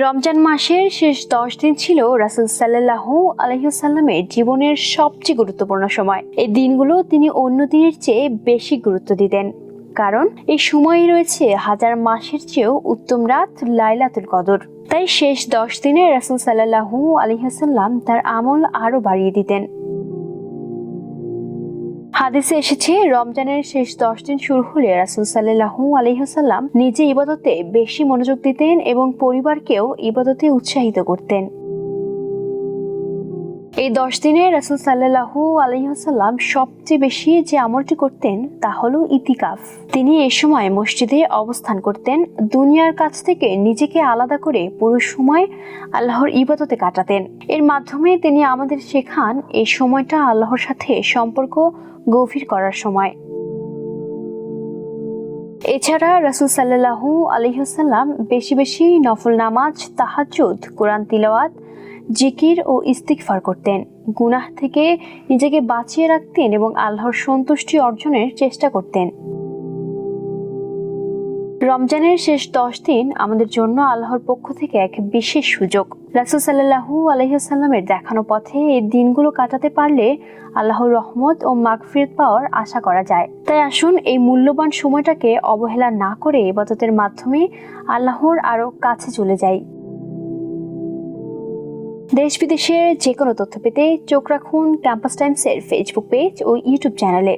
রমজান মাসের শেষ 10 দিন ছিল রাসূল সাল্লাল্লাহু আলাইহি ওয়াসাল্লামের জীবনের সবচেয়ে গুরুত্বপূর্ণ সময়। এই দিনগুলো তিনি অন্য দিনের চেয়ে বেশি গুরুত্ব দিতেন, কারণ এই সময়ে রয়েছে হাজার মাসের চেয়েও উত্তম রাত লাইলাতুল কদর। তাই শেষ 10 দিনে রাসূল সাল্লাল্লাহু আলাইহি ওয়াসাল্লাম তার আমল আরো বাড়িয়ে দিতেন। হাদিসে এসেছে, রমজানের শেষ 10 দিন শুরু হলে রাসূল সাল্লাল্লাহু আলাইহি ওয়াসাল্লাম নিজে ইবাদতে বেশি মনোযোগ দিতেন এবং পরিবারকেও ইবাদতে উৎসাহিত করতেন। এই 10 দিনে রাসূল সাল্লাল্লাহু আলাইহি ওয়াসাল্লাম সবচেয়ে বেশি যে আমলটি করতেন তা হলো ইতিকাফ। তিনি এই সময় মসজিদে অবস্থান করতেন, দুনিয়ার কাছ থেকে নিজেকে আলাদা করে পুরো সময় আল্লাহর ইবাদতে কাটাতেন। এর মাধ্যমে তিনি আমাদের শেখান এই সময়টা আল্লাহর সাথে সম্পর্ক গভীর করার সময়। এছাড়া রাসূল সাল্লাল্লাহু আলাইহি ওয়াসাল্লাম বেশি বেশি নফল নামাজ, তাহাজ্জুদ, কোরআন তিলাওয়াত, জিকির ও ইস্তিগফার করতেন, গুনাহ থেকে নিজেকে বাঁচিয়ে রাখতেন এবং আল্লাহর সন্তুষ্টি অর্জনের চেষ্টা করতেন। রমজানের শেষ 10 দিন আমাদের জন্য আল্লাহর পক্ষ থেকে এক বিশেষ সুযোগ। রাসূল সাল্লাল্লাহু আলাইহি ওয়াসাল্লামের দেখানো পথে এই দিনগুলো কাটাতে পারলে আল্লাহর রহমত ও মাগফিরাত পাওয়ার আশা করা যায়। তাই আসুন এই মূল্যবান সময়টাকে অবহেলা না করে ইবাদতের মাধ্যমে আল্লাহর আরো কাছে চলে যাই। দেশ বিদেশের যে কোনো তথ্য পেতে চোখ রাখুন ক্যাম্পাস টাইমসের ফেসবুক পেজ ও ইউটিউব চ্যানেলে।